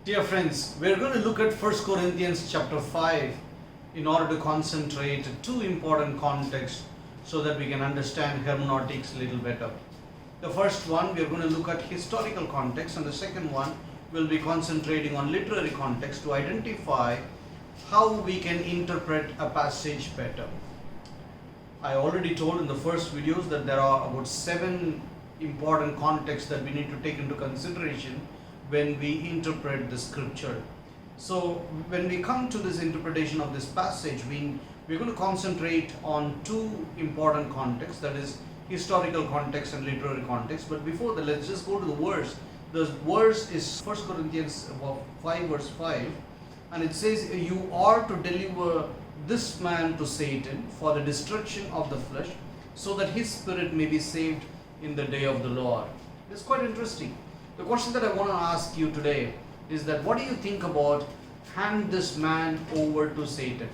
Dear friends, we are going to look at 1 Corinthians chapter 5 in order to concentrate two important contexts so that we can understand hermeneutics a little better. The first one, we are going to look at historical context, and the second one will be concentrating on literary context to identify how we can interpret a passage better. I already told in the first videos that there are about 7 important contexts that we need to take into consideration when we interpret the scripture. So when we come to this interpretation of this passage, we're going to concentrate on two important contexts, that is historical context and literary context. But before that, let's just go to the verse. The verse is 1 Corinthians 5 verse 5, and it says, "You are to deliver this man to Satan for the destruction of the flesh, so that his spirit may be saved in the day of the Lord." It's quite interesting. The question that I want to ask you today is that what do you think about hand this man over to Satan?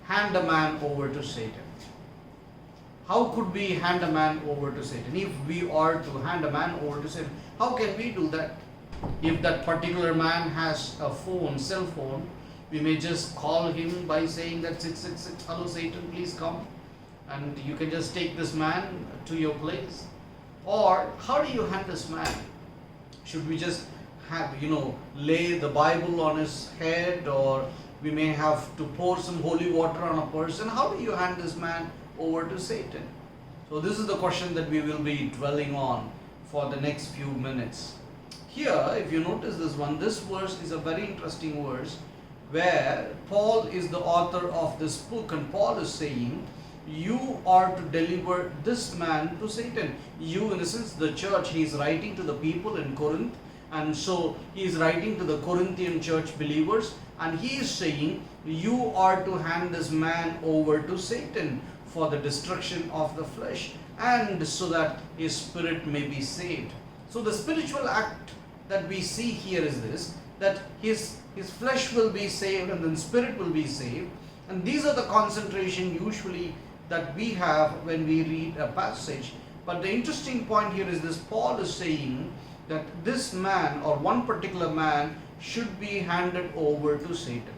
Hand a man over to Satan. How could we hand a man over to Satan? If we are to hand a man over to Satan, how can we do that? If that particular man has a phone, cell phone, we may just call him by saying that 666, "Hello Satan, please come," and you can just take this man to your place. Or how do you hand this man? Should we just have, lay the Bible on his head, or we may have to pour some holy water on a person? How do you hand this man over to Satan? So this is the question that we will be dwelling on for the next few minutes. Here, if you notice this verse is a very interesting verse where Paul is the author of this book, and Paul is saying, you are to deliver this man to Satan. You, in the sense, the church, he is writing to the people in Corinth, and so he is writing to the Corinthian church believers, and he is saying, you are to hand this man over to Satan for the destruction of the flesh, and so that his spirit may be saved. So the spiritual act that we see here is this, that his flesh will be saved and then spirit will be saved. And these are the concentration usually that we have when we read a passage. But the interesting point here is this: Paul is saying that this man, or one particular man, should be handed over to Satan.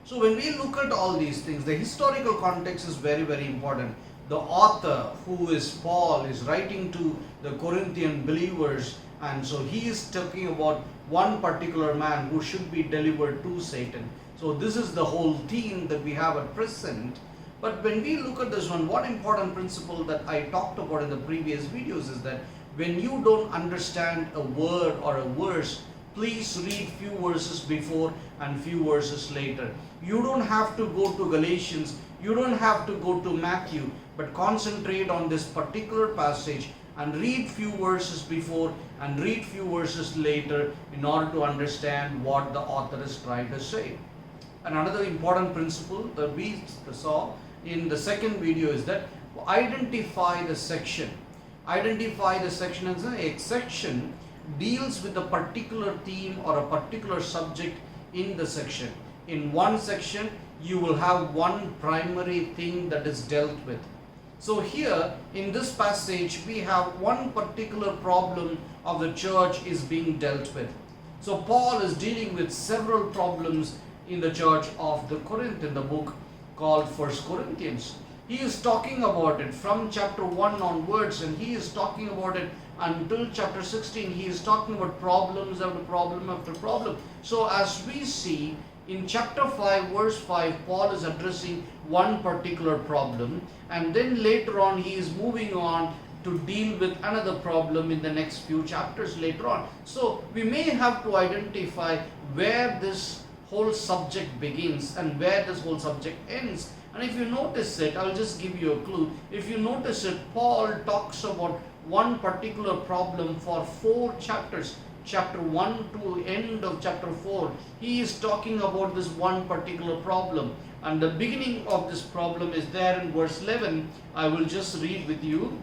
So when we look at all these things, the historical context is very, very important. The author, who is Paul, is writing to the Corinthian believers, and so he is talking about one particular man who should be delivered to Satan. So this is the whole theme that we have at present. But when we look at this one important principle that I talked about in the previous videos is that when you don't understand a word or a verse, please read few verses before and few verses later. You don't have to go to Galatians, you don't have to go to Matthew, but concentrate on this particular passage and read few verses before and read few verses later in order to understand what the author is trying to say. And another important principle that we saw in the second video is that identify the section. Identify the section, and a section deals with a particular theme or a particular subject in the section. In one section, you will have one primary thing that is dealt with. So here in this passage, we have one particular problem of the church is being dealt with. So Paul is dealing with several problems in the church of the Corinth in the book called 1 Corinthians. He is talking about it from chapter 1 onwards, and he is talking about it until chapter 16. He is talking about problems after problem after problem. So as we see in chapter 5 verse 5, Paul is addressing one particular problem, and then later on he is moving on to deal with another problem in the next few chapters later on. So we may have to identify where this whole subject begins and where this whole subject ends. And if you notice it, I'll just give you a clue. If you notice it, Paul talks about one particular problem for 4 chapters. Chapter 1 to end of chapter 4, he is talking about this one particular problem. And the beginning of this problem is there in verse 11. I will just read with you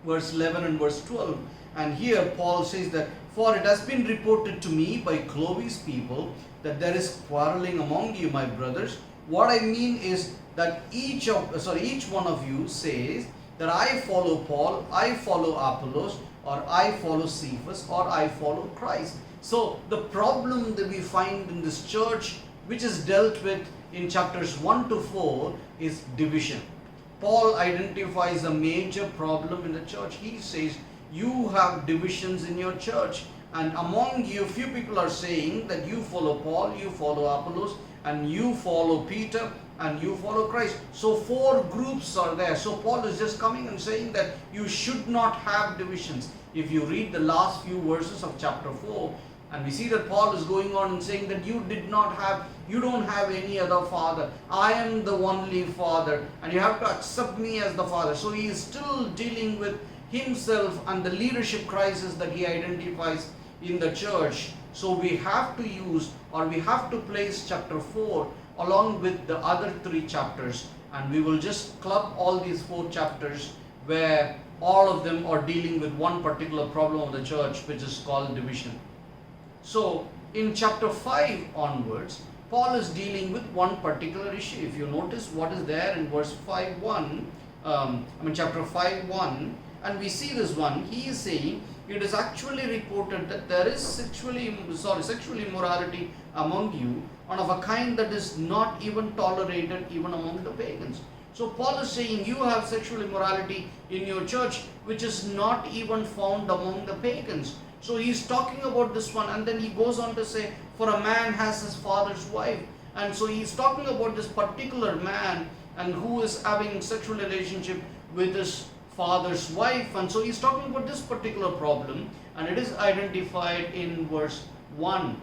verse 11 and verse 12. And here Paul says that, "For it has been reported to me by Chloe's people that there is quarreling among you, my brothers. What I mean is that each one of you says that I follow Paul, I follow Apollos, or I follow Cephas, or I follow Christ. So the problem that we find in this church, which is dealt with in chapters 1 to 4, is division. Paul identifies a major problem in the church. He says, you have divisions in your church, and among you, few people are saying that you follow Paul, you follow Apollos, and you follow Peter, and you follow Christ. So 4 groups are there. So Paul is just coming and saying that you should not have divisions. If you read the last few verses of chapter 4, and we see that Paul is going on and saying that you don't have any other father. I am the only father, and you have to accept me as the father. So he is still dealing with himself and the leadership crisis that he identifies in the church. So we have to use, or we have to place chapter 4 along with the other 3 chapters, and we will just club all these 4 chapters where all of them are dealing with one particular problem of the church, which is called division. So in chapter 5 onwards, Paul is dealing with one particular issue. If you notice what is there in verse 5:1, chapter 5:1, and we see this one, he is saying it is actually reported that there is sexual immorality among you, and of a kind that is not even tolerated even among the pagans. So Paul is saying you have sexual immorality in your church, which is not even found among the pagans. So he's talking about this one, and then he goes on to say, for a man has his father's wife. And so he's talking about this particular man and who is having sexual relationship with his father's wife. And so he's talking about this particular problem, and it is identified in verse 1.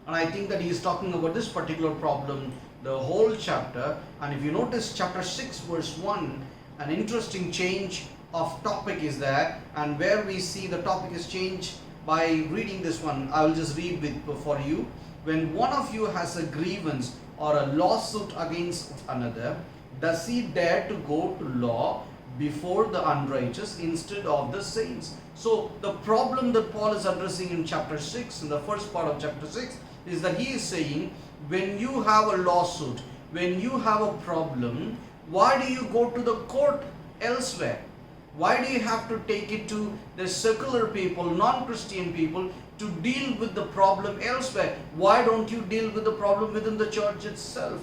And I think that he is talking about this particular problem the whole chapter. And if you notice chapter 6 verse 1, an interesting change of topic is there, and where we see the topic is changed by reading this one. I will just read for you. When one of you has a grievance or a lawsuit against another, does he dare to go to law before the unrighteous instead of the saints? So the problem that Paul is addressing in chapter 6, in the first part of chapter 6, is that he is saying, when you have a lawsuit, when you have a problem, why do you go to the court elsewhere? Why do you have to take it to the secular people, non-Christian people, to deal with the problem elsewhere? Why don't you deal with the problem within the church itself?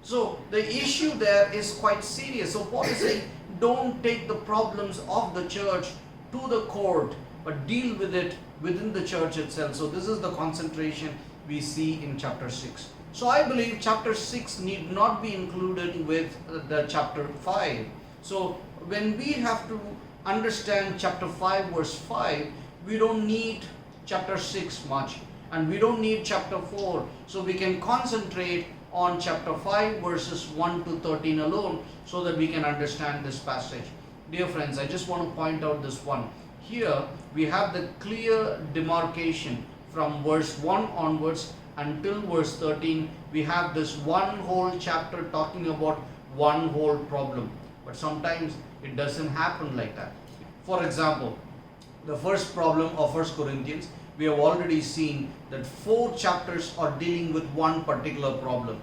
So the issue there is quite serious. So Paul is saying, don't take the problems of the church to the court, but deal with it within the church itself. So this is the concentration we see in chapter 6. So I believe chapter 6 need not be included with the chapter 5. So when we have to understand chapter 5 verse 5, we don't need chapter 6 much, and we don't need chapter 4. So we can concentrate on chapter 5 verses 1 to 13 alone, so that we can understand this passage. Dear friends, I just want to point out this one. Here we have the clear demarcation from verse 1 onwards until verse 13. We have this one whole chapter talking about one whole problem. But sometimes it doesn't happen like that. For example, the first problem of 1 Corinthians, we have already seen that 4 chapters are dealing with one particular problem.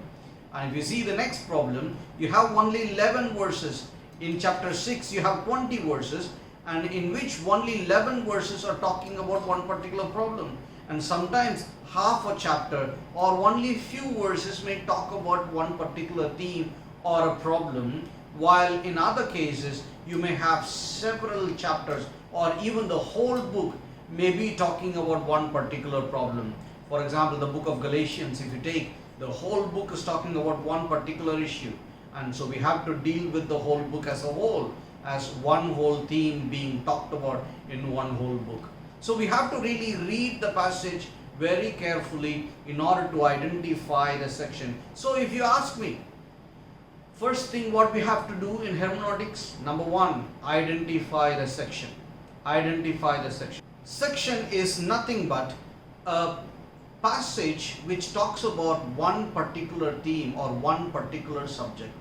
And if you see the next problem, you have only 11 verses. In chapter 6, you have 20 verses, and in which only 11 verses are talking about one particular problem. And sometimes half a chapter or only few verses may talk about one particular theme or a problem, while in other cases you may have several chapters or even the whole book may be talking about one particular problem. For example, the book of Galatians, if you take, the whole book is talking about one particular issue, and so we have to deal with the whole book as a whole, as one whole theme being talked about in one whole book. So we have to really read the passage very carefully in order to identify the section. So if you ask me, first thing what we have to do in hermeneutics, number 1, identify the section. Identify the section. Section is nothing but a passage which talks about one particular theme or one particular subject.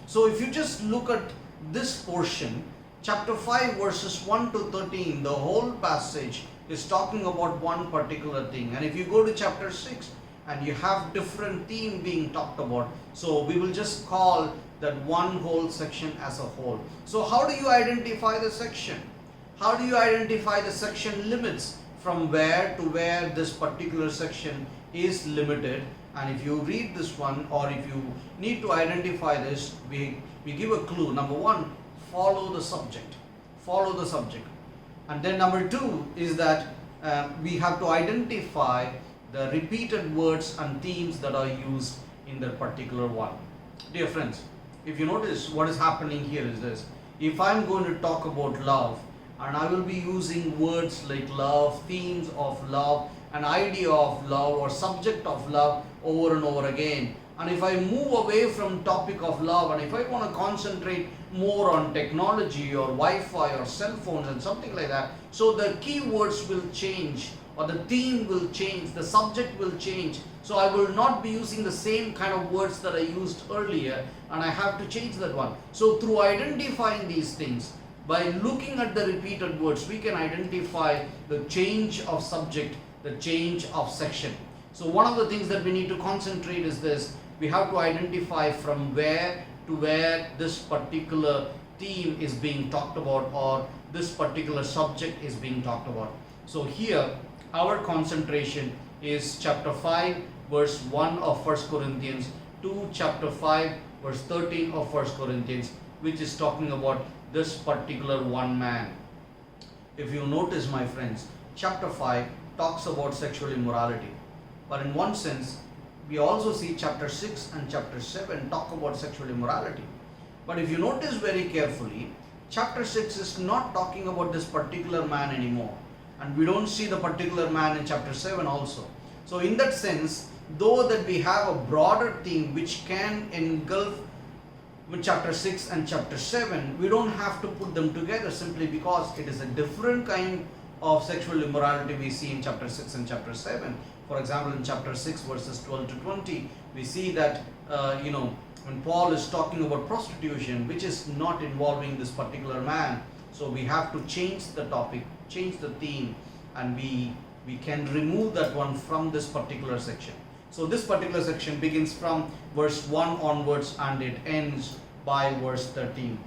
So if you just look at this portion, chapter 5 verses 1 to 13, the whole passage is talking about one particular thing. And if you go to chapter 6 and you have different theme being talked about, so we will just call that one whole section as a whole. So how do you identify the section? How do you identify the section limits? from where to where this particular section is limited. And if you read this one, or if you need to identify this, we give a clue. Number one, follow the subject. Follow the subject. And then number two is that we have to identify the repeated words and themes that are used in that particular one. Dear friends, if you notice, what is happening here is this. If I'm going to talk about love, and I will be using words like love, themes of love, an idea of love, or subject of love over and over again. And if I move away from topic of love, and if I want to concentrate more on technology or Wi-Fi or cell phones and something like that, so the keywords will change, or the theme will change, the subject will change. So I will not be using the same kind of words that I used earlier, and I have to change that one. So through identifying these things, by looking at the repeated words, we can identify the change of subject, the change of section. So one of the things that we need to concentrate is this. We have to identify from where to where this particular theme is being talked about, or this particular subject is being talked about. So here our concentration is chapter 5 verse 1 of 1 Corinthians to chapter 5 verse 13 of 1 Corinthians, which is talking about this particular one man. If you notice, my friends, chapter 5 talks about sexual immorality, but in one sense we also see chapter 6 and chapter 7 talk about sexual immorality. But if you notice very carefully, chapter 6 is not talking about this particular man anymore, and we don't see the particular man in chapter 7 also. So in that sense, though that we have a broader theme which can engulf with chapter 6 and chapter 7, we don't have to put them together, simply because it is a different kind of sexual immorality we see in chapter 6 and chapter 7. For example, in chapter 6 verses 12 to 20, we see that when Paul is talking about prostitution, which is not involving this particular man, so we have to change the topic, change the theme, and we can remove that one from this particular section. So this particular section begins from verse 1 onwards and it ends by verse 13.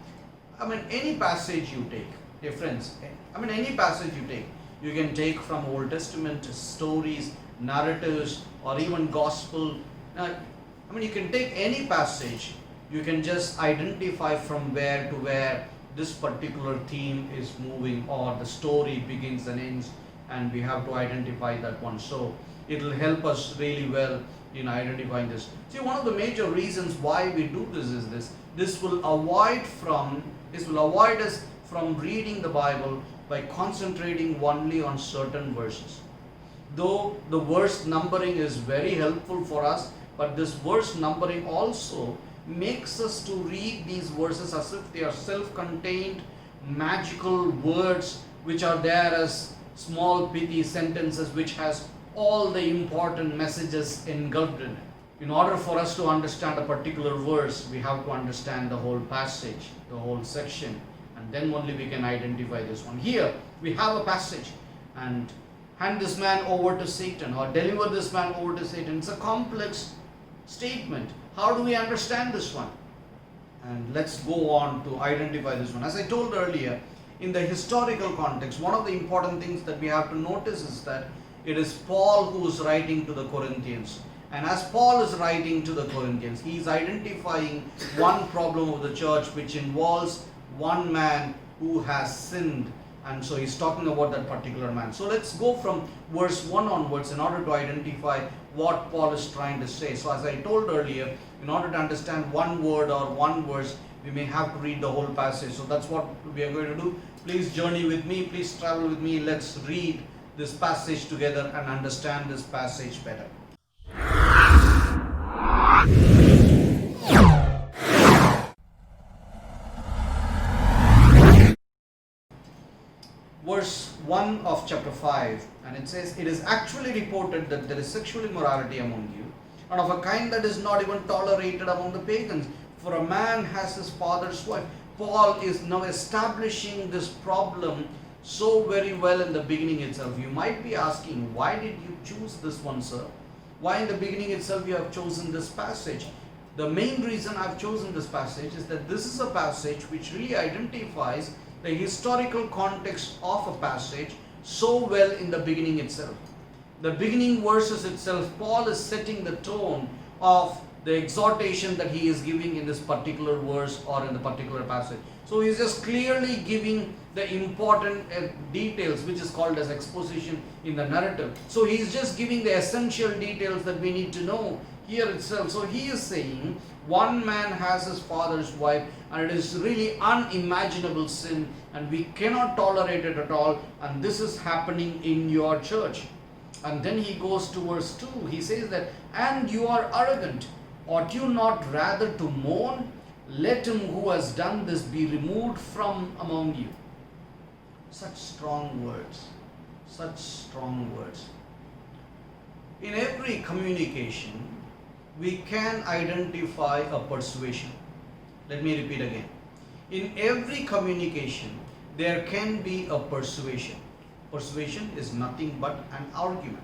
I mean, any passage you take, dear friends, any passage you take, you can take from Old Testament stories, narratives, or even gospel. You can take any passage, you can just identify from where to where this particular theme is moving, or the story begins and ends, and we have to identify that one. So it will help us really well in identifying this. See, one of the major reasons why we do this is this. This will avoid us from reading the Bible by concentrating only on certain verses. Though the verse numbering is very helpful for us, but this verse numbering also makes us to read these verses as if they are self-contained magical words which are there as small pithy sentences which has all the important messages engulfed in it. In order for us to understand a particular verse, we have to understand the whole passage, the whole section, and then only we can identify this one. Here we have a passage, and hand this man over to Satan, or deliver this man over to Satan. It's a complex statement. How do we understand this one? And let's go on to identify this one. As I told earlier, in the historical context, one of the important things that we have to notice is that it is Paul who is writing to the Corinthians. And as Paul is writing to the Corinthians, he is identifying one problem of the church which involves one man who has sinned. And so he's talking about that particular man. So let's go from verse 1 onwards in order to identify what Paul is trying to say. So as I told earlier, in order to understand one word or one verse, we may have to read the whole passage. So that's what we are going to do. Please journey with me. Please travel with me. Let's read this passage together and understand this passage better. Verse 1 of chapter 5, and it says, "It is actually reported that there is sexual immorality among you, and of a kind that is not even tolerated among the pagans, for a man has his father's wife." Paul is now establishing this problem so very well in the beginning itself. You might be asking, why did you choose this one, sir? Why in the beginning itself you have chosen this passage? The main reason I've chosen this passage is that this is a passage which really identifies the historical context of a passage so well in the beginning itself. The beginning verses itself, Paul is setting the tone of the exhortation that he is giving in this particular verse or in the particular passage. So he is just clearly giving the important details, which is called as exposition in the narrative. So he is just giving the essential details that we need to know here itself. So he is saying one man has his father's wife, and it is really unimaginable sin, and we cannot tolerate it at all, and this is happening in your church. And then he goes to verse 2. He says that, and you are arrogant. Ought you not rather to mourn? Let him who has done this be removed from among you. Such strong words. Such strong words. In every communication, we can identify a persuasion. Let me repeat again. In every communication, there can be a persuasion. Persuasion is nothing but an argument.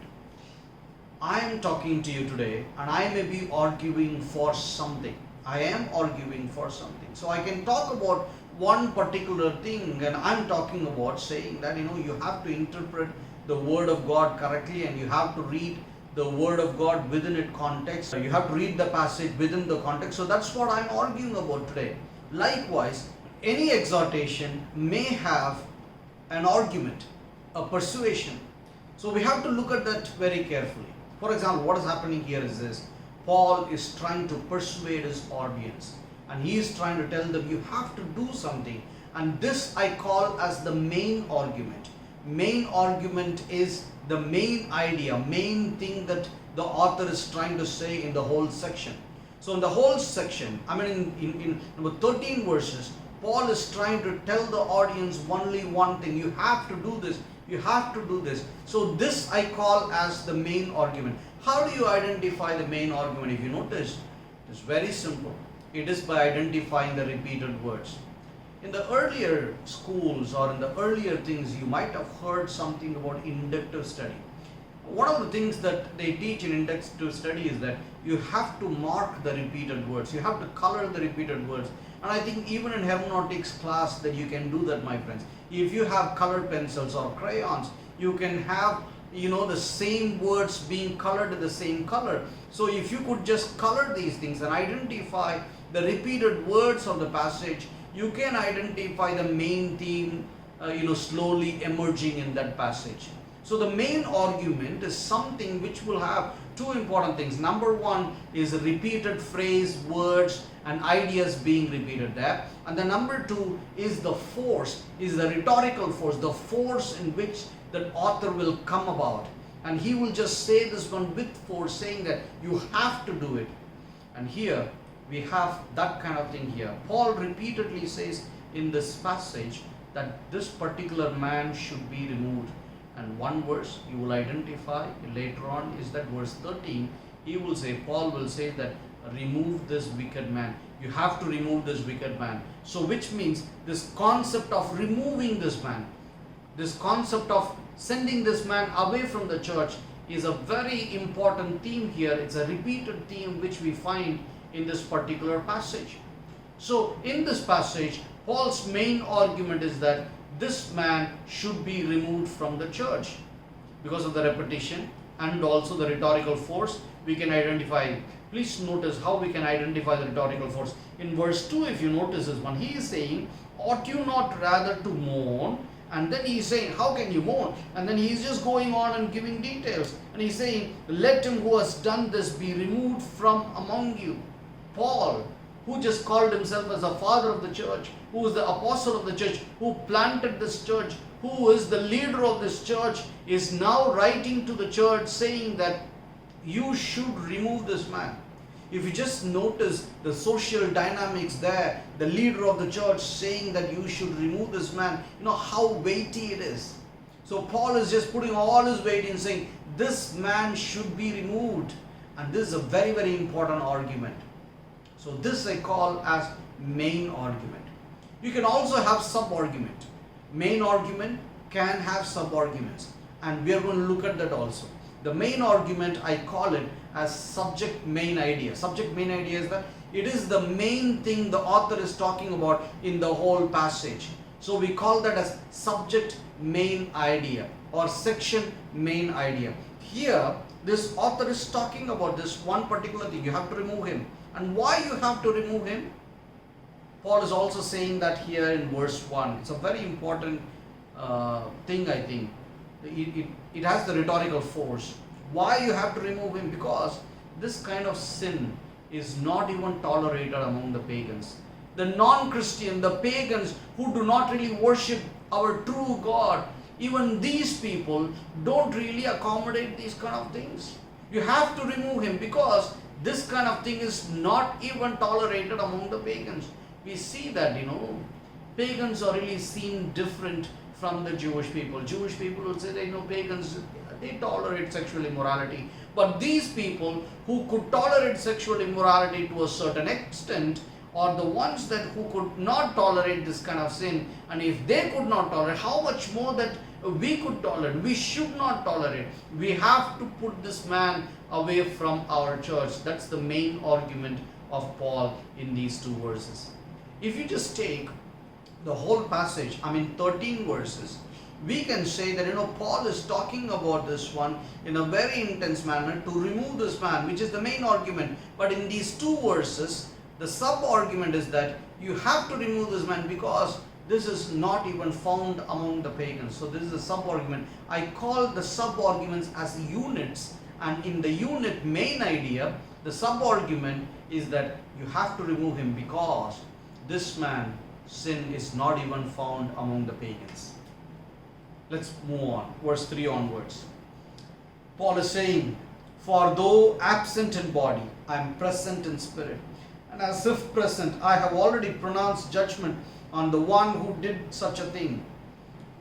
I am talking to you today and I may be arguing for something. I am arguing for something. So I can talk about one particular thing, and I'm talking about saying that you have to interpret the word of God correctly, and you have to read the word of God within its context. You have to read the passage within the context. So that's what I'm arguing about today. Likewise, any exhortation may have an argument, a persuasion. So we have to look at that very carefully. For example, what is happening here is this. Paul is trying to persuade his audience, and he is trying to tell them you have to do something, and this I call as the main argument. Main argument is the main idea, main thing that the author is trying to say in the whole section. So in the whole section, in number 13 verses, Paul is trying to tell the audience only one thing. You have to do this. You have to do this. So this I call as the main argument. How do you identify the main argument? If you notice, it's very simple. It is by identifying the repeated words. In the earlier schools or in the earlier things, you might have heard something about inductive study. One of the things that they teach in inductive study is that you have to mark the repeated words. You have to color the repeated words. And I think even in hermeneutics class that you can do that, my friends. If you have colored pencils or crayons, you can have the same words being colored in the same color. So if you could just color these things and identify the repeated words of the passage, you can identify the main theme slowly emerging in that passage. So the main argument is something which will have two important things. Number one is a repeated phrase, words and ideas being repeated there. And the number two is the force, is the rhetorical force, the force in which the author will come about. And he will just say this one with force, saying that you have to do it. And here we have that kind of thing here. Paul repeatedly says in this passage that this particular man should be removed. And one verse you will identify later on is that verse 13. He will say, Paul will say that remove this wicked man. You have to remove this wicked man. So which means this concept of removing this man, this concept of sending this man away from the church is a very important theme here. It's a repeated theme which we find in this particular passage. So in this passage, Paul's main argument is that this man should be removed from the church. Because of the repetition and also the rhetorical force, we can identify. Please notice how we can identify the rhetorical force. In verse 2, if you notice this one, he is saying, ought you not rather to mourn? And then he is saying, how can you mourn? And then he is just going on and giving details. And he is saying, let him who has done this be removed from among you. Paul, who just called himself as a father of the church, who is the apostle of the church, who planted this church, who is the leader of this church, is now writing to the church saying that you should remove this man. If you just notice the social dynamics there, the leader of the church saying that you should remove this man, how weighty it is. So Paul is just putting all his weight in saying this man should be removed. And this is a very, very important argument. So this I call as main argument. You can also have sub-argument. Main argument can have sub-arguments, and we are going to look at that also. The main argument, I call it as subject main idea. Subject main idea is that it is the main thing the author is talking about in the whole passage. So we call that as subject main idea or section main idea. Here this author is talking about this one particular thing. You have to remove him. And why you have to remove him? Paul is also saying that here in verse 1. It's a very important thing, I think. It has the rhetorical force. Why you have to remove him? Because this kind of sin is not even tolerated among the pagans. The non-Christian, the pagans who do not really worship our true God, even these people don't really accommodate these kind of things. You have to remove him because this kind of thing is not even tolerated among the pagans. We see that, pagans are really seen different from the Jewish people. Jewish people will say that, pagans, they tolerate sexual immorality. But these people who could tolerate sexual immorality to a certain extent are the ones that who could not tolerate this kind of sin. And if they could not tolerate, how much more that we could tolerate? We should not tolerate. We have to put this man away from our church. That's the main argument of Paul in these two verses. If you just take the whole passage, 13 verses, we can say that Paul is talking about this one in a very intense manner to remove this man, which is the main argument. But in these two verses, the sub-argument is that you have to remove this man because this is not even found among the pagans. So this is a sub-argument. I call the sub-arguments as units, and in the unit main idea, the sub-argument is that you have to remove him because this man, sin is not even found among the pagans. Let's move on. Verse 3 onwards. Paul is saying, "For though absent in body, I am present in spirit. And as if present, I have already pronounced judgment on the one who did such a thing.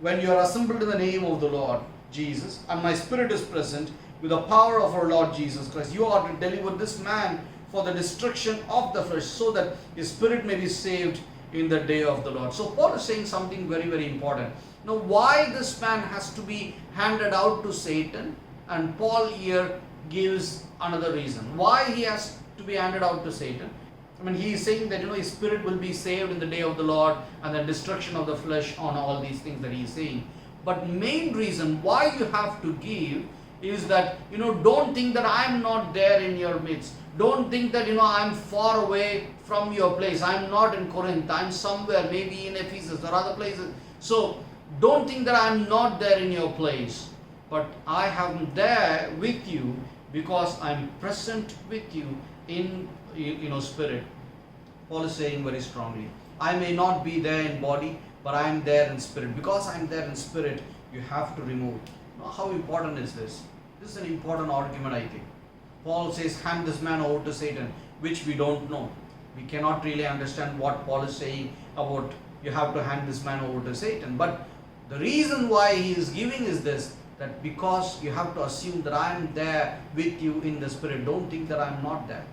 When you are assembled in the name of the Lord Jesus, and my spirit is present with the power of our Lord Jesus Christ, you are to deliver this man for the destruction of the flesh, so that his spirit may be saved in the day of the Lord." So Paul is saying something very, very important. Now, why this man has to be handed out to Satan? And Paul here gives another reason. Why he has to be handed out to Satan? He is saying that his spirit will be saved in the day of the Lord and the destruction of the flesh on all these things that he is saying. But main reason why you have to give is that, don't think that I am not there in your midst. Don't think that, I am far away from your place. I am not in Corinth. I am somewhere, maybe in Ephesus or other places. So, don't think that I am not there in your place. But I am there with you because I am present with you in spirit. Paul is saying very strongly, I may not be there in body, but I am there in spirit. Because I am there in spirit, you have to remove. Now, how important is this? This is an important argument, I think. Paul says, hand this man over to Satan, which we don't know. We cannot really understand what Paul is saying about you have to hand this man over to Satan. But the reason why he is giving is this, that because you have to assume that I am there with you in the spirit. Don't think that I am not there.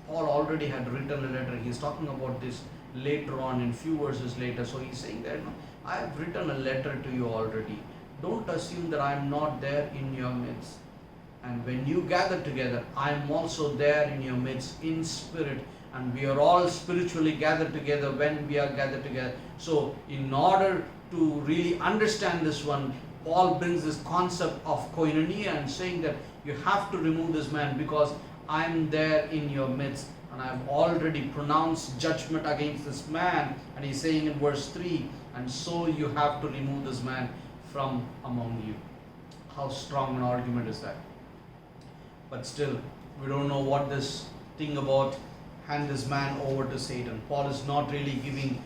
Paul already had written a letter. He is talking about this later on in few verses later. So he is saying that I have written a letter to you already. Don't assume that I am not there in your midst. And when you gather together, I am also there in your midst in spirit. And we are all spiritually gathered together when we are gathered together. So in order to really understand this one, Paul brings this concept of koinonia and saying that you have to remove this man because I am there in your midst and I have already pronounced judgment against this man. And he's saying in verse 3, and so you have to remove this man from among you. How strong an argument is that? But still, we don't know what this thing about hand this man over to Satan. Paul is not really giving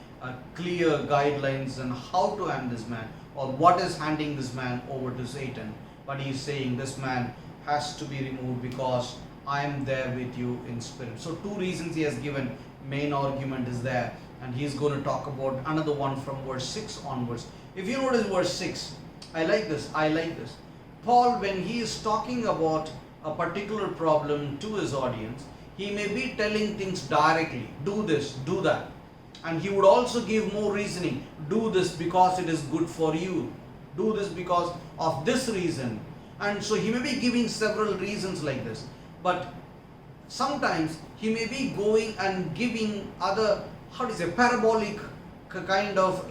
clear guidelines on how to hand this man or what is handing this man over to Satan. But he is saying this man has to be removed because I am there with you in spirit. So two reasons he has given. Main argument is there, and he is going to talk about another one from verse 6 onwards. If you notice verse 6, I like this. Paul, when he is talking about a particular problem to his audience, he may be telling things directly. Do this, do that. And he would also give more reasoning. Do this because it is good for you. Do this because of this reason. And so he may be giving several reasons like this. But sometimes he may be going and giving other, parabolic kind of,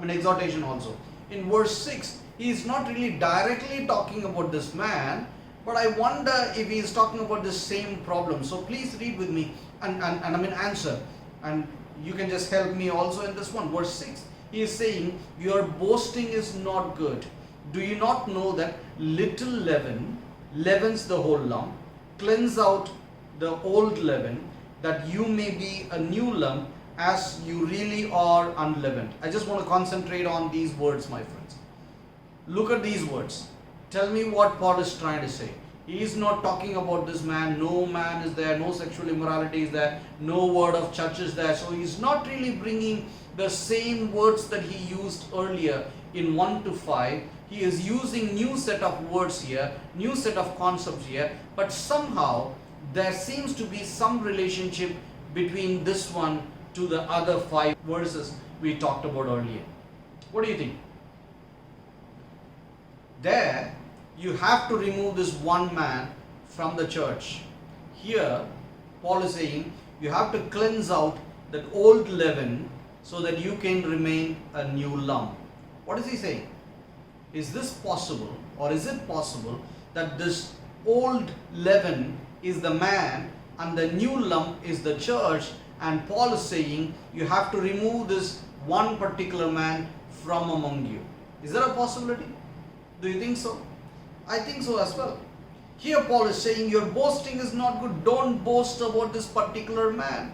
exhortation also. In verse 6, he is not really directly talking about this man, but I wonder if he is talking about the same problem. So please read with me and answer. And you can just help me also in this one. Verse 6, he is saying, your boasting is not good. Do you not know that little leaven leavens the whole lump? Cleanse out the old leaven, that you may be a new lump, as you really are unleavened. I just want to concentrate on these words, my friends. Look at these words. Tell me what Paul is trying to say. He is not talking about this man. No man is there. No sexual immorality is there. No word of church is there. So he is not really bringing the same words that he used earlier in 1 to 5. He is using new set of words here, new set of concepts here. But somehow there seems to be some relationship between this one to the other 5 verses we talked about earlier. What do you think? There, you have to remove this one man from the church. Here, Paul is saying, you have to cleanse out that old leaven so that you can remain a new lump. What is he saying? Is this possible, or is it possible that this old leaven is the man and the new lump is the church, and Paul is saying you have to remove this one particular man from among you? Is there a possibility? Do you think so? I think so as well. Here Paul is saying your boasting is not good. Don't boast about this particular man.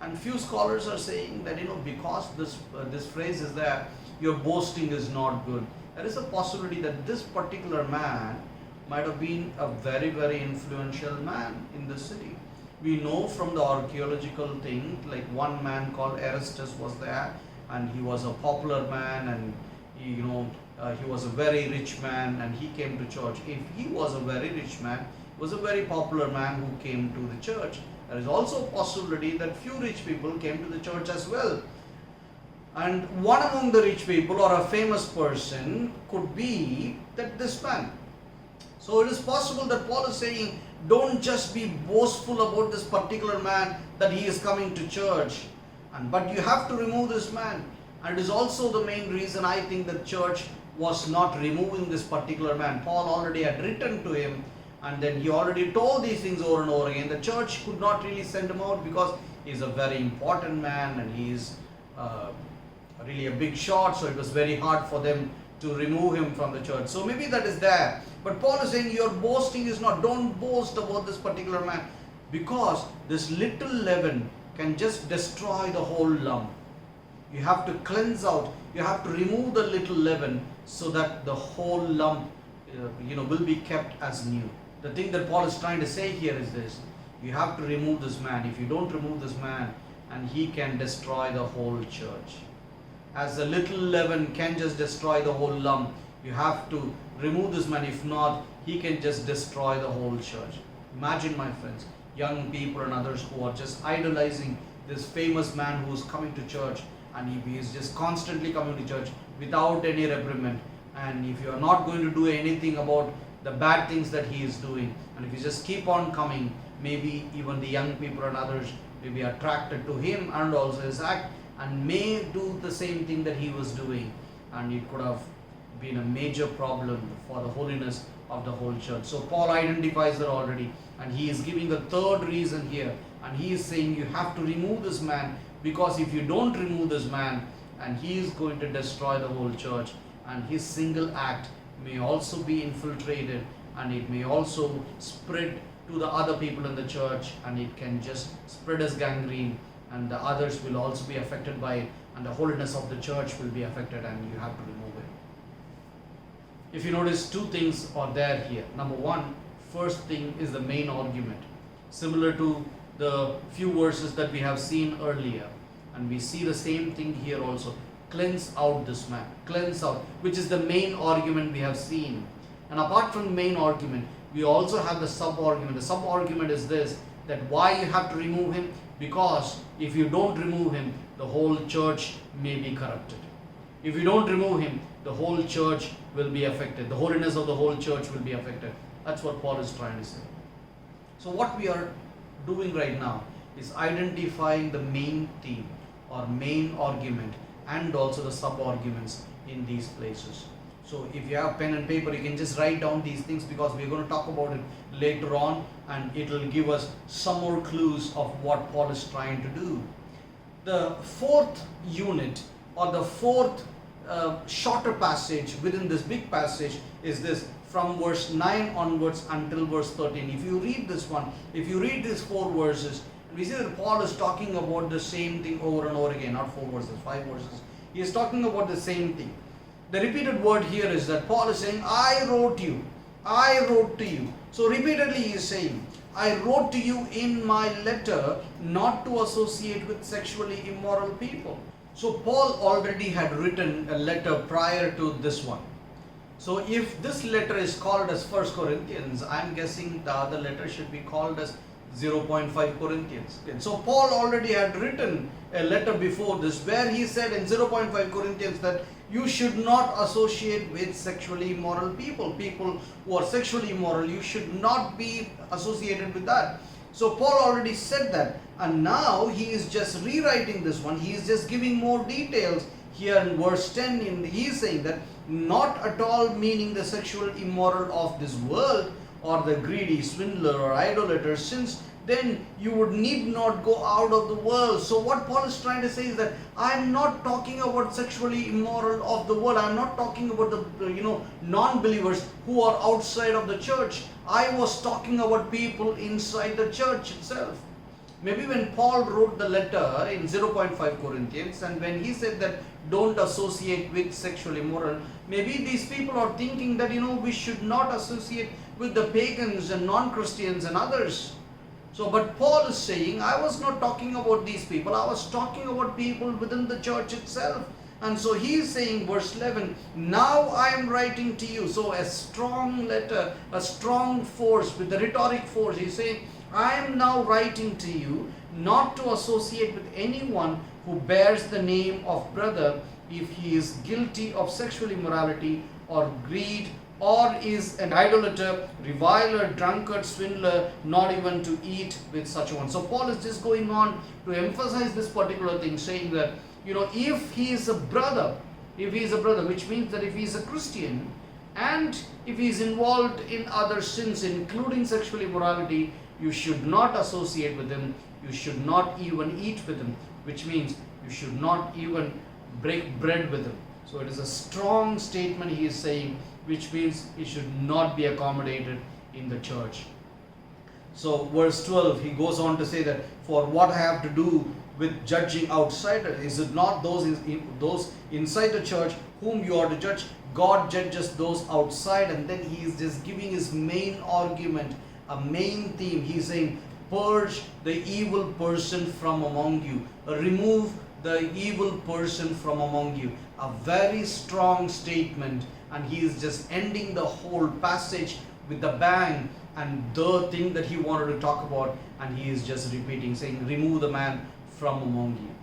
And few scholars are saying that because this phrase is there, your boasting is not good. There is a possibility that this particular man might have been a very, very influential man in the city. We know from the archaeological thing, like one man called Erastus was there, and he was a popular man, and he was a very rich man, and he came to church. If he was a very rich man, he was a very popular man who came to the church. There is also a possibility that few rich people came to the church as well. And one among the rich people or a famous person could be that this man. So it is possible that Paul is saying, don't just be boastful about this particular man that he is coming to church, but you have to remove this man. And it is also the main reason I think the church was not removing this particular man. Paul already had written to him, and then he already told these things over and over again. The church could not really send him out because he is a very important man and he is really a big shot, so it was very hard for them to remove him from the church. So maybe that is there. But Paul is saying your boasting is not. Don't boast about this particular man, because this little leaven can just destroy the whole lump. You have to cleanse out, you have to remove the little leaven so that the whole lump will be kept as new. The thing that Paul is trying to say here is this: you have to remove this man. If you don't remove this man, and he can destroy the whole church. As the little leaven can just destroy the whole lump, you have to remove this man. If not, he can just destroy the whole church. Imagine, my friends, young people and others who are just idolizing this famous man who is coming to church, and he is just constantly coming to church without any reprimand. And if you are not going to do anything about the bad things that he is doing, and if you just keep on coming, maybe even the young people and others may be attracted to him and also his act, and may do the same thing that he was doing, and it could have been a major problem for the holiness of the whole church. So Paul identifies that already, and he is giving the third reason here, and he is saying you have to remove this man, because if you don't remove this man, and he is going to destroy the whole church, and his single act may also be infiltrated, and it may also spread to the other people in the church, and it can just spread as gangrene, and the others will also be affected by it, and the holiness of the church will be affected, and you have to remove it. If you notice, two things are there here. Number one, first thing is the main argument, similar to the few verses that we have seen earlier, and we see the same thing here also. Cleanse out this man, cleanse out, which is the main argument we have seen. And apart from the main argument, we also have the sub-argument. The sub-argument is this, that why you have to remove him, because if you don't remove him, the whole church may be corrupted. If you don't remove him, the whole church will be affected. The holiness of the whole church will be affected. That's what Paul is trying to say. So what we are doing right now is identifying the main theme or main argument and also the sub-arguments in these places. So if you have pen and paper, you can just write down these things, because we're going to talk about it later on, and it will give us some more clues of what Paul is trying to do. The fourth unit, or the fourth shorter passage within this big passage, is this from verse 9 onwards until verse 13. If you read this one, if you read these 4 verses, we see that Paul is talking about the same thing over and over again, not 4 verses, 5 verses. He is talking about the same thing. The repeated word here is that Paul is saying, I wrote you, I wrote to you. So repeatedly he is saying, I wrote to you in my letter not to associate with sexually immoral people. So Paul already had written a letter prior to this one. So if this letter is called as 1 Corinthians, I am guessing the other letter should be called as 0.5 Corinthians. So Paul already had written a letter before this, where he said in 0.5 Corinthians that you should not associate with sexually immoral people. People who are sexually immoral, you should not be associated with that. So Paul already said that, and now he is just rewriting this one. He is just giving more details here in verse 10. He is saying that not at all meaning the sexual immoral of this world, or the greedy, swindler, or idolater, since then you would need not go out of the world. So what Paul is trying to say is that I am not talking about sexually immoral of the world. I am not talking about the non-believers who are outside of the church. I was talking about people inside the church itself. Maybe when Paul wrote the letter in 0.5 Corinthians, and when he said that don't associate with sexual immoral, maybe these people are thinking that we should not associate with the pagans and non-Christians and others. So, but Paul is saying, I was not talking about these people, I was talking about people within the church itself. And so he is saying, verse 11, now I am writing to you. So a strong letter, a strong force, with the rhetoric force. He is saying, I am now writing to you not to associate with anyone who bears the name of brother if he is guilty of sexual immorality or greed, or is an idolater, reviler, drunkard, swindler, not even to eat with such one. So Paul is just going on to emphasize this particular thing, saying that, if he is a brother, which means that if he is a Christian, and if he is involved in other sins, including sexual immorality, you should not associate with him, you should not even eat with him, which means you should not even break bread with him. So it is a strong statement he is saying, which means he should not be accommodated in the church. So verse 12, he goes on to say that, for what I have to do with judging outsiders, is it not those inside the church whom you are to judge? God judges those outside. And then he is just giving his main argument, a main theme. He is saying, purge the evil person from among you. Remove the evil person from among you. A very strong statement, and he is just ending the whole passage with a bang, and the thing that he wanted to talk about, and he is just repeating, saying, remove the man from among you.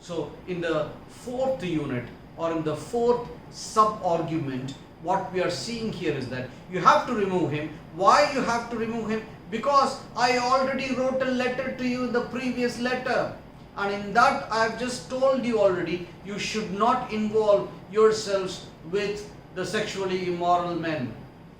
So in the fourth unit, or in the fourth sub-argument, what we are seeing here is that you have to remove him. Why you have to remove him? Because I already wrote a letter to you in the previous letter. And in that I have just told you already, you should not involve yourselves with the sexually immoral men.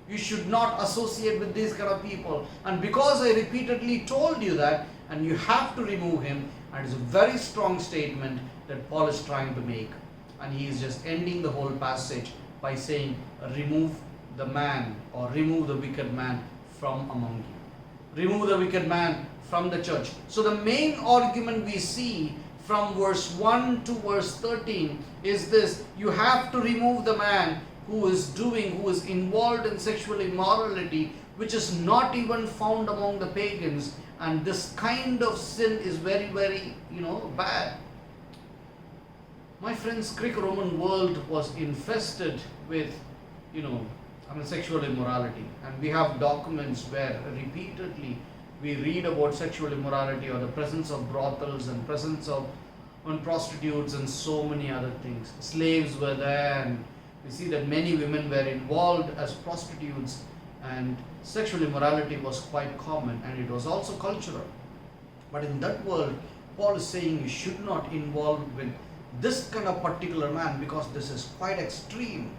You should not associate with these kind of people. And because I repeatedly told you that, and you have to remove him, and it's a very strong statement that Paul is trying to make. And he is just ending the whole passage by saying, remove the man, or remove the wicked man from among you. Remove the wicked man from the church. So the main argument we see from verse 1 to verse 13 is this: you have to remove the man who is involved in sexual immorality, which is not even found among the pagans. And this kind of sin is very, very, bad. My friends, Greek-Roman world was infested with, sexual immorality. And we have documents where repeatedly we read about sexual immorality, or the presence of brothels and presence of prostitutes and so many other things. Slaves were there, and we see that many women were involved as prostitutes, and sexual immorality was quite common, and it was also cultural. But in that world, Paul is saying you should not involve with this kind of particular man, because this is quite extreme,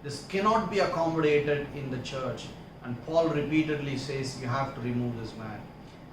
this cannot be accommodated in the church. And Paul repeatedly says you have to remove this man.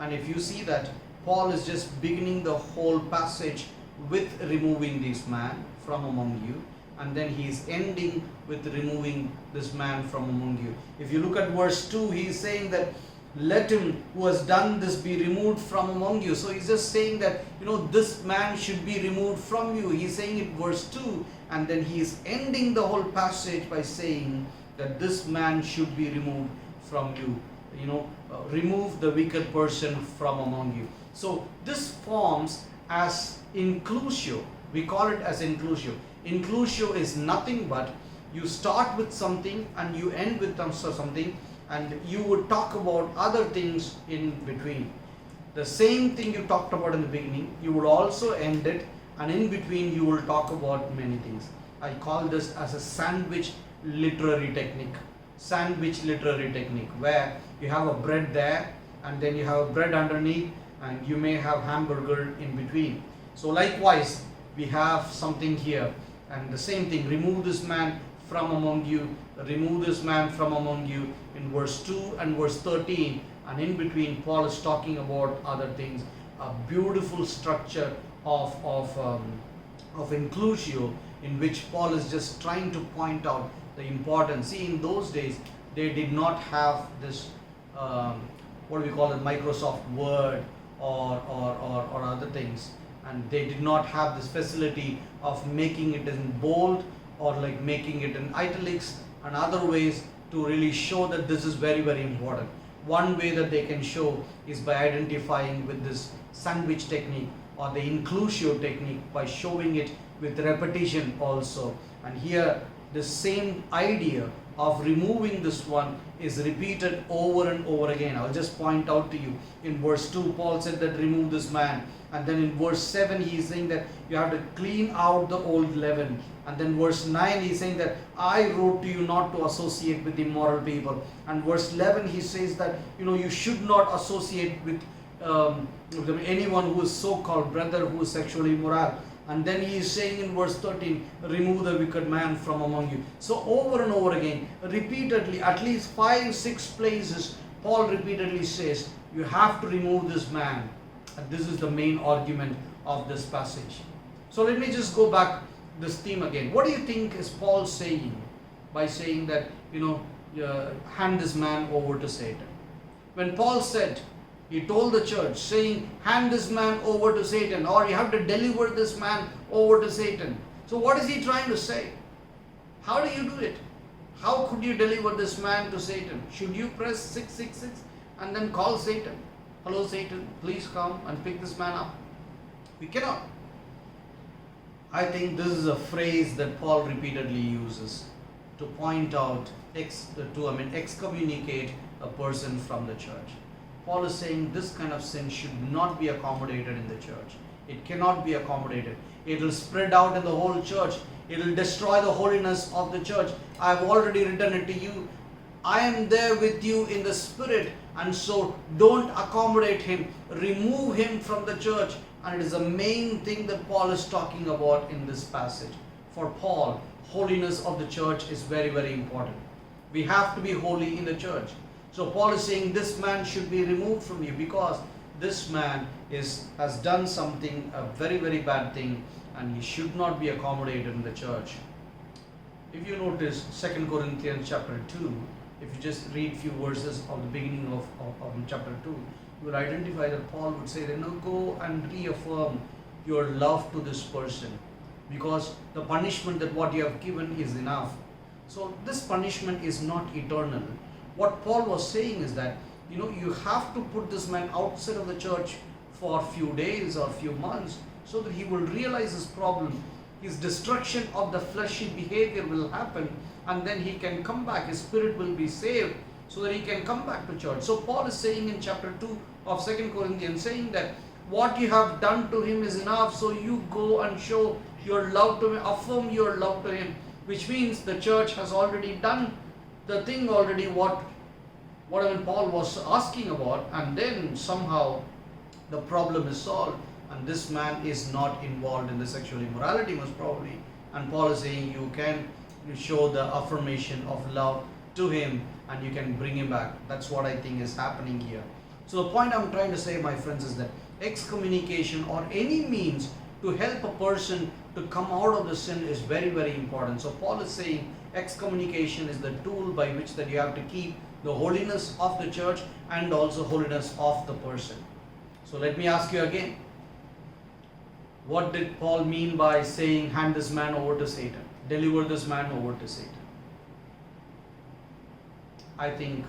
And if you see that, Paul is just beginning the whole passage with removing this man from among you, and then he is ending with removing this man from among you. If you look at verse 2, he is saying that let him who has done this be removed from among you. So he's just saying that, this man should be removed from you. He's saying it verse 2, and then he is ending the whole passage by saying that this man should be removed from you. Remove the wicked person from among you. So this forms as inclusio. We call it as inclusio. Inclusio is nothing but you start with something and you end with something, and you would talk about other things in between. The same thing you talked about in the beginning, you would also end it, and in between you will talk about many things. I call this as a sandwich literary technique. Sandwich literary technique, where you have a bread there and then you have a bread underneath, and you may have hamburger in between. So likewise, we have something here, and the same thing, remove this man from among you, remove this man from among you in verse 2 and verse 13, and in between Paul is talking about other things. A beautiful structure of inclusio, in which Paul is just trying to point out the importance. See, in those days they did not have this what we call it, Microsoft Word or other things, and they did not have this facility of making it in bold or like making it in italics and other ways to really show that this is very, very important. One way that they can show is by identifying with this sandwich technique or the inclusio technique, by showing it with repetition also. And here the same idea of removing this one is repeated over and over again. I'll just point out to you. In verse 2, Paul said that remove this man. And then in verse 7, he is saying that you have to clean out the old leaven. And then verse 9, he is saying that I wrote to you not to associate with immoral people. And verse 11, he says that you should not associate with anyone who is so-called brother who is sexually immoral. And then he is saying in verse 13, remove the wicked man from among you. So over and over again, repeatedly, at least 5-6 places, Paul repeatedly says, you have to remove this man. And this is the main argument of this passage. So let me just go back this theme again. What do you think is Paul saying by saying that, hand this man over to Satan? When Paul said, he told the church saying, hand this man over to Satan, or you have to deliver this man over to Satan. So what is he trying to say? How do you do it? How could you deliver this man to Satan? Should you press 666 and then call Satan? Hello Satan, please come and pick this man up. We cannot. I think this is a phrase that Paul repeatedly uses to point out, excommunicate a person from the church. Paul is saying this kind of sin should not be accommodated in the church. It cannot be accommodated. It will spread out in the whole church. It will destroy the holiness of the church. I have already written it to you. I am there with you in the spirit, and so don't accommodate him. Remove him from the church. And it is the main thing that Paul is talking about in this passage. For Paul, holiness of the church is very, very important. We have to be holy in the church. So Paul is saying this man should be removed from you because this man has done something, a very, very bad thing, and he should not be accommodated in the church. If you notice 2 Corinthians chapter 2, if you just read few verses of the beginning of chapter 2, you will identify that Paul would say that now go and reaffirm your love to this person, because the punishment that what you have given is enough. So this punishment is not eternal. What Paul was saying is that you have to put this man outside of the church for a few days or a few months so that he will realize his problem. His destruction of the fleshy behavior will happen, and then he can come back. His spirit will be saved so that he can come back to church. So Paul is saying in chapter 2 of 2 Corinthians, saying that what you have done to him is enough, so you go and show your love to him, affirm your love to him, which means the church has already done the thing already, whatever Paul was asking about, and then somehow the problem is solved, and this man is not involved in the sexual immorality most probably, and Paul is saying you can show the affirmation of love to him and you can bring him back. That's what I think is happening here. So the point I'm trying to say, my friends, is that excommunication or any means to help a person to come out of the sin is very, very important. So Paul is saying excommunication is the tool by which that you have to keep the holiness of the church and also holiness of the person. So let me ask you again, what did Paul mean by saying hand this man over to Satan, deliver this man over to Satan? I think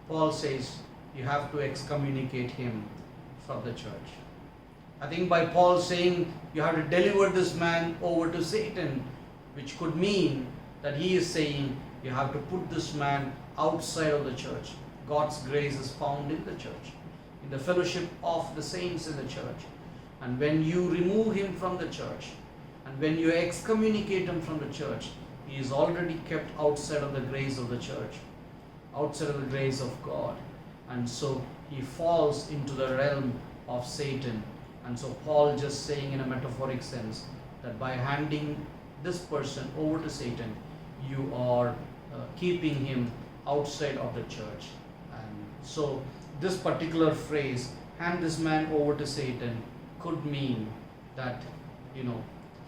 Paul says you have to excommunicate him from the church. I think by Paul saying you have to deliver this man over to Satan, which could mean that he is saying you have to put this man outside of the church. God's grace is found in the church, in the fellowship of the saints in the church. And when you remove him from the church, and when you excommunicate him from the church, he is already kept outside of the grace of the church, outside of the grace of God. And so he falls into the realm of Satan. And so Paul just saying in a metaphoric sense that by handing this person over to Satan, you are keeping him outside of the church. And so this particular phrase, hand this man over to Satan, could mean that,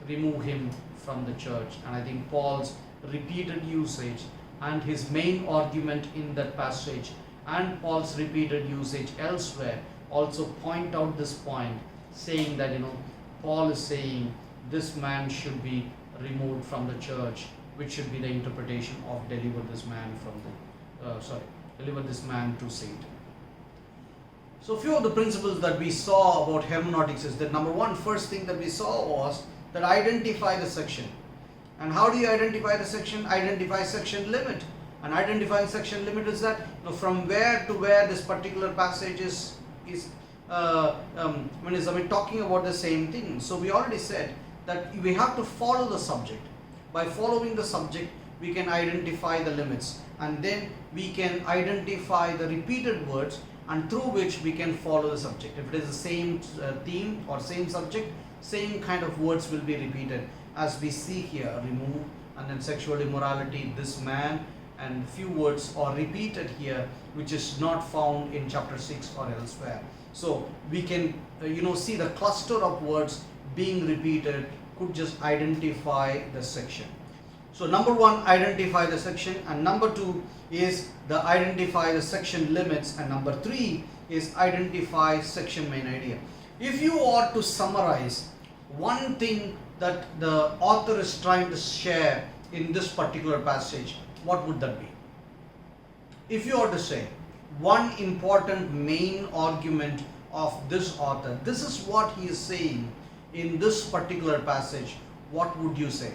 remove him from the church. And I think Paul's repeated usage and his main argument in that passage and Paul's repeated usage elsewhere also point out this point, saying that Paul is saying this man should be removed from the church, which should be the interpretation of deliver this man to Satan. So few of the principles that we saw about hermeneutics is that number one, first thing that we saw was that identify the section. And how do you identify the section? Identify section limit. And identifying section limit is that from where to where this particular passage is talking about the same thing. So we already said that we have to follow the subject. By following the subject, we can identify the limits, and then we can identify the repeated words, and through which we can follow the subject. If it is the same theme or same subject, same kind of words will be repeated, as we see here, remove, and then sexual immorality, this man, and few words are repeated here which is not found in chapter 6 or elsewhere. So we can see the cluster of words being repeated could just identify the section. So number one, identify the section, and number two is the identify the section limits, and number three is identify section main idea. If you are to summarize one thing that the author is trying to share in this particular passage, what would that be? If you are to say one important main argument of this author, this is what he is saying in this particular passage, what would you say?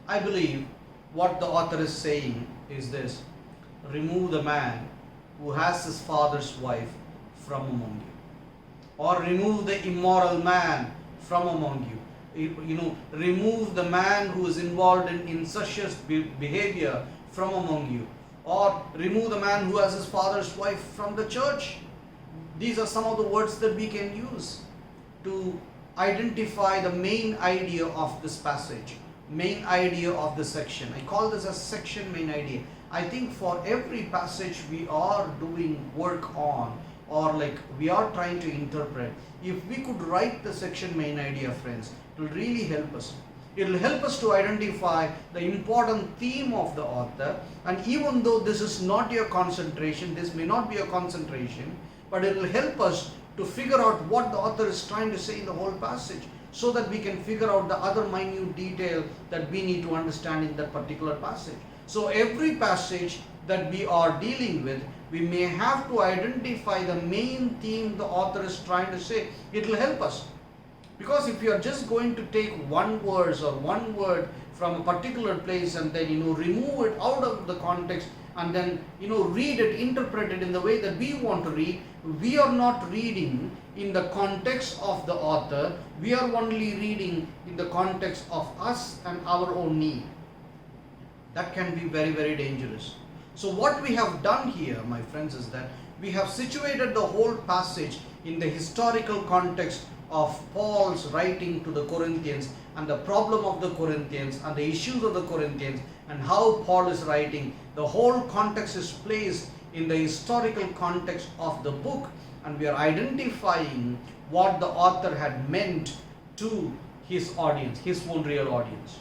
I believe what the author is saying is this: remove the man who has his father's wife from among you, or remove the immoral man from among you. Remove the man who is involved in incestuous behavior from among you, or remove the man who has his father's wife from the church. These are some of the words that we can use to identify the main idea of this passage, main idea of the section. I call this a section main idea. I think for every passage we are doing work on, or like we are trying to interpret, if we could write the section main idea, friends, it will really help us. It will help us to identify the important theme of the author, and even though this is not your concentration, this may not be your concentration, but it will help us to figure out what the author is trying to say in the whole passage, so that we can figure out the other minute detail that we need to understand in that particular passage. So every passage that we are dealing with, we may have to identify the main theme the author is trying to say. It will help us. Because if you are just going to take one verse or one word from a particular place and then remove it out of the context and then read it, interpret it in the way that we want to read, we are not reading in the context of the author. We are only reading in the context of us and our own need. That can be very, very dangerous. So what we have done here, my friends, is that we have situated the whole passage in the historical context of Paul's writing to the Corinthians and the problem of the Corinthians and the issues of the Corinthians and how Paul is writing. The whole context is placed in the historical context of the book, and we are identifying what the author had meant to his audience, his own real audience.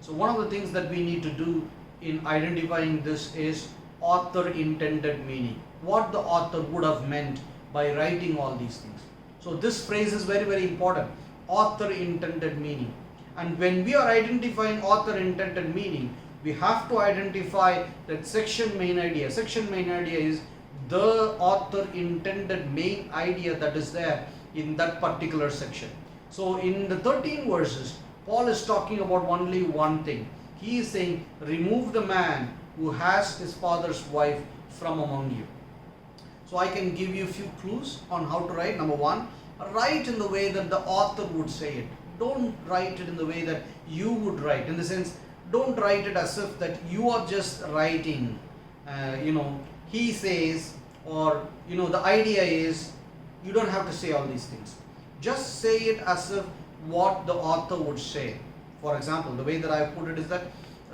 So one of the things that we need to do in identifying this is author intended meaning. What the author would have meant by writing all these things. So this phrase is very, very important. Author intended meaning. And when we are identifying author intended meaning, we have to identify that section main idea. Section main idea is the author intended main idea that is there in that particular section. So in the 13 verses, Paul is talking about only one thing. He is saying, remove the man who has his father's wife from among you. So I can give you a few clues on how to write. Number one, write in the way that the author would say it. Don't write it in the way that you would write. In the sense, don't write it as if that you are just writing, he says, or, the idea is, you don't have to say all these things. Just say it as if what the author would say. For example, the way that I put it is that,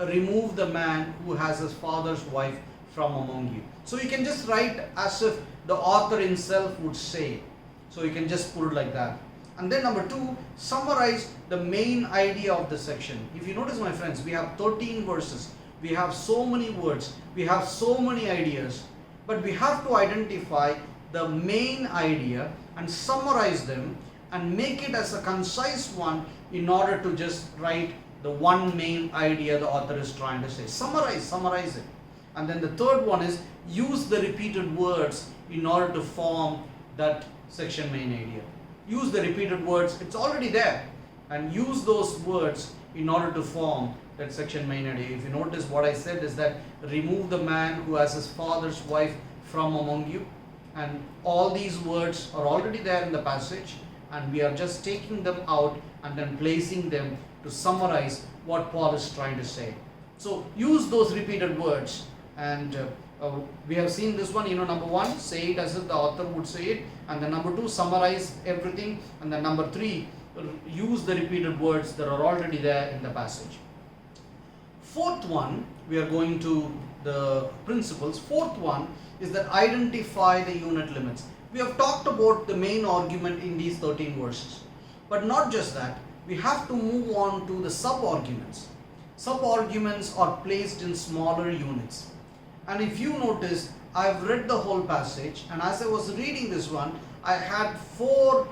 remove the man who has his father's wife from among you. So you can just write as if the author himself would say. So you can just put it like that. And then number two, summarize the main idea of the section. If you notice, my friends, we have 13 verses. We have so many words. We have so many ideas. But we have to identify the main idea and summarize them and make it as a concise one in order to just write the one main idea the author is trying to say. Summarize it. And then the third one is use the repeated words in order to form that section main idea. Use the repeated words, it's already there, and use those words in order to form that section main idea. If you notice, what I said is that remove the man who has his father's wife from among you, and all these words are already there in the passage, and we are just taking them out and then placing them to summarize what Paul is trying to say. So use those repeated words, and we have seen this one, number one, say it as if the author would say it, and then number two, summarize everything, and then number three, use the repeated words that are already there in the passage. Fourth one, we are going to the principles. Fourth one is that identify the unit limits. We have talked about the main argument in these 13 verses, but not just that, we have to move on to the sub-arguments. Sub-arguments are placed in smaller units. And if you notice, I've read the whole passage, and as I was reading this one, I had four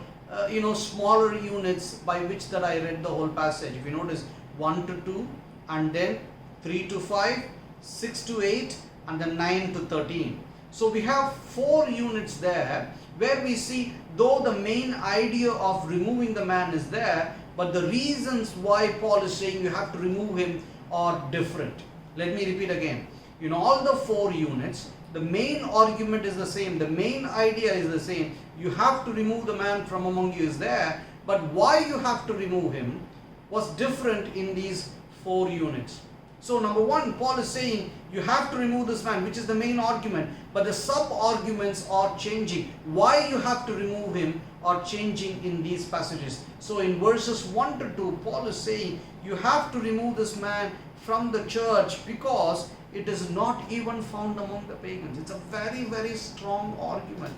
smaller units by which that I read the whole passage. If you notice, 1 to 2, and then 3 to 5, 6 to 8, and then 9 to 13. So we have 4 units there where we see, though the main idea of removing the man is there, but the reasons why Paul is saying you have to remove him are different. Let me repeat again. In all the 4 units, the main argument is the same, the main idea is the same. You have to remove the man from among you is there, but why you have to remove him was different in these 4 units. So number one, Paul is saying you have to remove this man, which is the main argument, but the sub-arguments are changing. Why you have to remove him are changing in these passages. So in verses 1 to 2, Paul is saying you have to remove this man from the church because it is not even found among the pagans. It's a very, very strong argument.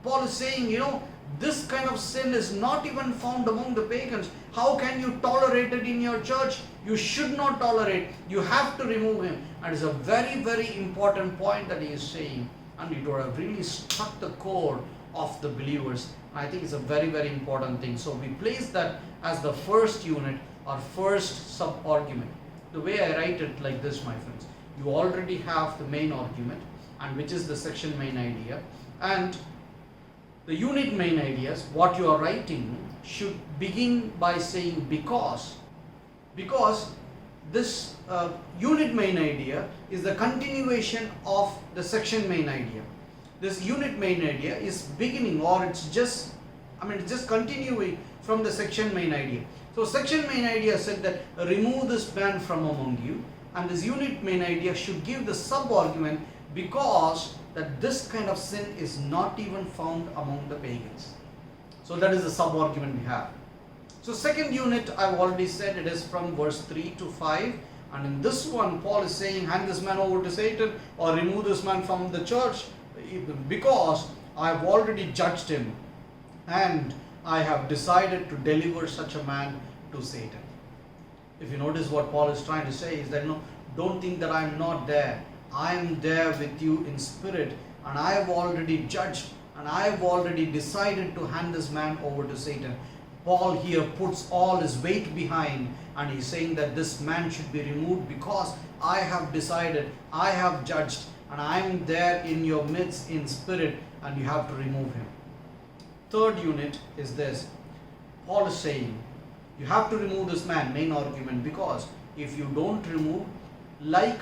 Paul is saying, this kind of sin is not even found among the pagans. How can you tolerate it in your church? You should not tolerate. You have to remove him. And it's a very, very important point that he is saying. And it would have really struck the core of the believers. I think it's a very, very important thing. So we place that as the first unit or first sub-argument. The way I write it like this, my friends. You already have the main argument, and which is the section main idea. And the unit main ideas, what you are writing, should begin by saying because this unit main idea is the continuation of the section main idea. This unit main idea is beginning, or it's just continuing from the section main idea. So section main idea said that remove this man from among you, and this unit main idea should give the sub-argument because that this kind of sin is not even found among the pagans. So that is the sub-argument we have. So second unit, I've already said, it is from verse 3 to 5. And in this one, Paul is saying, hand this man over to Satan or remove this man from the church because I've already judged him and I have decided to deliver such a man to Satan. If you notice what Paul is trying to say is that, don't think that I'm not there. I'm there with you in spirit, and I have already judged and I have already decided to hand this man over to Satan. Paul here puts all his weight behind, and he's saying that this man should be removed because I have decided, I have judged, and I'm there in your midst in spirit, and you have to remove him. Third unit is this. Paul is saying, you have to remove this man, main argument, because if you don't remove, like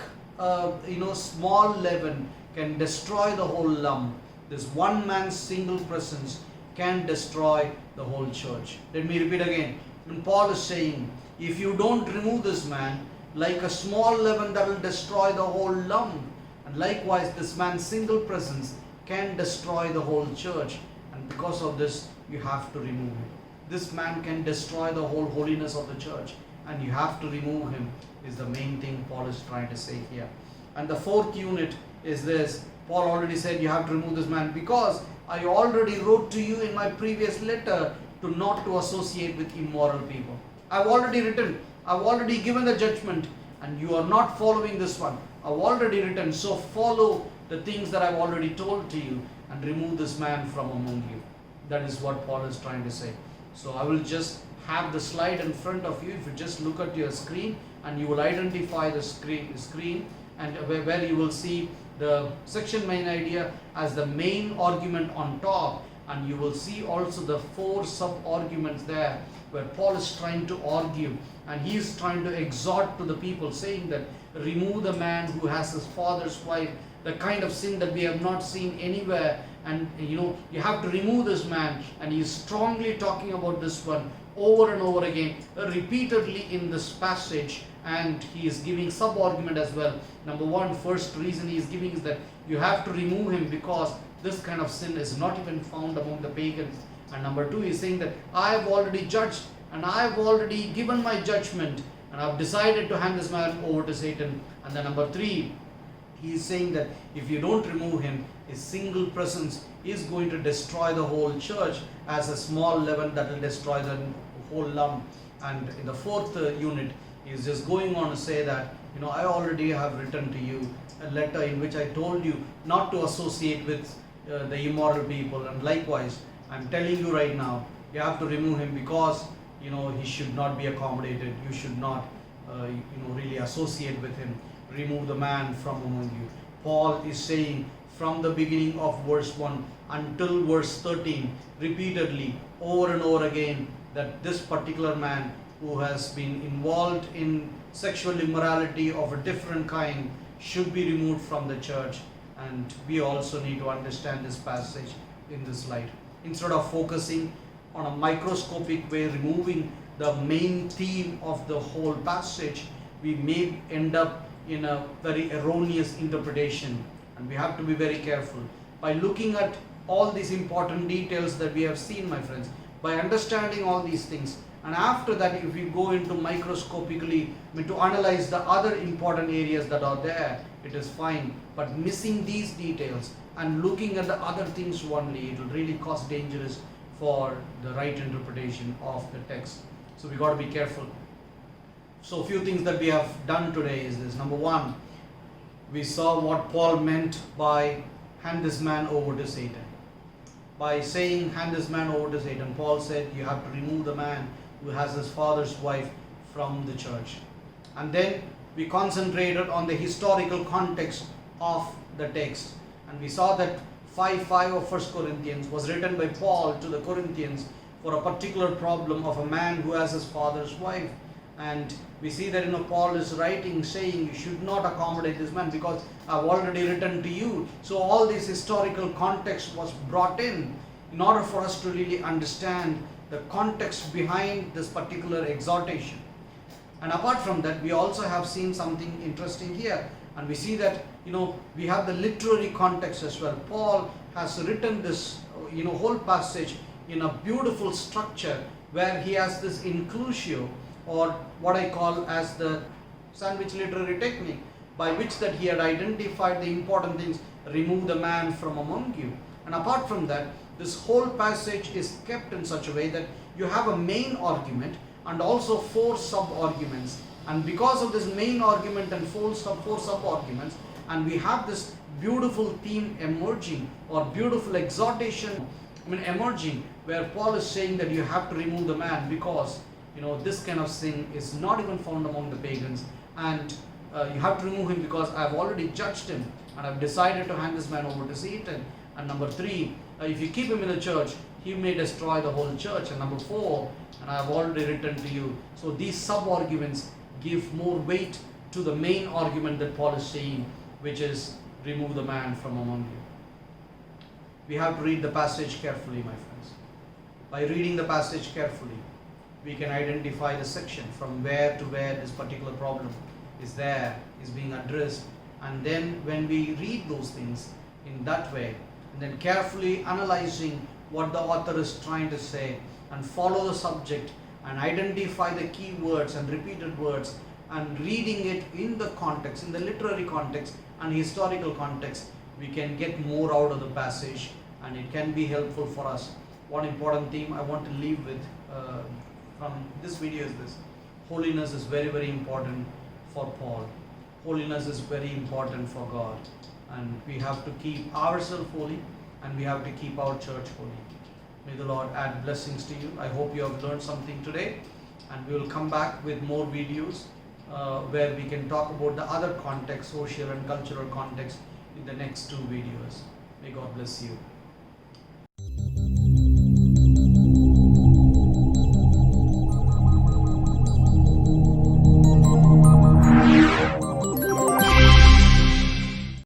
small leaven can destroy the whole lump, this one man's single presence can destroy the whole church. Let me repeat again. When Paul is saying, if you don't remove this man, like a small leaven that will destroy the whole lump, and likewise this man's single presence can destroy the whole church, and because of this you have to remove him. This man can destroy the whole holiness of the church, and you have to remove him, is the main thing Paul is trying to say here. And the fourth unit is this. Paul already said you have to remove this man because I already wrote to you in my previous letter to not to associate with immoral people. I've already written, I've already given the judgment, and you are not following this one. I've already written, so follow the things that I've already told to you and remove this man from among you. That is what Paul is trying to say. So I will just have the slide in front of you. If you just look at your screen, and you will identify the screen and where you will see the section main idea as the main argument on top, and you will see also the 4 sub-arguments there where Paul is trying to argue, and he is trying to exhort to the people, saying that remove the man who has his father's wife, the kind of sin that we have not seen anywhere, and you have to remove this man. And he is strongly talking about this one over and over again, repeatedly in this passage, and he is giving sub-argument as well. Number one, first reason he is giving is that you have to remove him because this kind of sin is not even found among the pagans. And number two, he is saying that I have already judged and I have already given my judgment, and I have decided to hand this man over to Satan. And then number three, he is saying that if you don't remove him, his single presence is going to destroy the whole church as a small leaven that will destroy the whole lump. And in the fourth unit, he is just going on to say that, I already have written to you a letter in which I told you not to associate with the immoral people, and likewise I'm telling you right now, you have to remove him because he should not be accommodated. You should not really associate with him. Remove the man from among you. Paul is saying from the beginning of verse 1 until verse 13, repeatedly, over and over again, that this particular man who has been involved in sexual immorality of a different kind should be removed from the church. And we also need to understand this passage in this light. Instead of focusing on a microscopic way, removing the main theme of the whole passage, we may end up in a very erroneous interpretation, and we have to be very careful. By looking at all these important details that we have seen, my friends, by understanding all these things, and after that if we go into microscopically to analyze the other important areas that are there, it is fine. But missing these details and looking at the other things only, it will really cause dangerous for the right interpretation of the text. So we got to be careful. So a few things that we have done today is this. Number one, we saw what Paul meant by hand this man over to Satan. By saying hand this man over to Satan, Paul said you have to remove the man who has his father's wife from the church. And then we concentrated on the historical context of the text. And we saw that 5:5 of 1 Corinthians was written by Paul to the Corinthians for a particular problem of a man who has his father's wife. And we see that Paul is writing saying you should not accommodate this man because I've already written to you. So all this historical context was brought in order for us to really understand the context behind this particular exhortation. And apart from that, we also have seen something interesting here. And we see that, we have the literary context as well. Paul has written this, whole passage in a beautiful structure where he has this inclusio, or what I call as the sandwich literary technique, by which that he had identified the important things. Remove the man from among you. And apart from that, this whole passage is kept in such a way that you have a main argument and also 4 sub-arguments. And because of this main argument and 4 sub-arguments, and we have this beautiful theme emerging, or beautiful exhortation emerging, where Paul is saying that you have to remove the man because this kind of sin is not even found among the pagans, and you have to remove him because I have already judged him and I've decided to hand this man over to Satan. And number 3, if you keep him in the church, he may destroy the whole church. And number 4, and I have already written to you. So these sub-arguments give more weight to the main argument that Paul is saying, which is remove the man from among you. We have to read the passage carefully, my friends. By reading the passage carefully, we can identify the section from where to where this particular problem is being addressed. And then when we read those things in that way, and then carefully analyzing what the author is trying to say, and follow the subject and identify the key words and repeated words, and reading it in the context, in the literary context and historical context, we can get more out of the passage, and it can be helpful for us. One important theme I want to leave with from this video is this: holiness is very, very important for Paul. Holiness is very important for God, and we have to keep ourselves holy, and we have to keep our church holy. May the Lord add blessings to you. I hope you have learned something today, and we will come back with more videos where we can talk about the other context, social and cultural context, in the next 2 videos. May God bless you.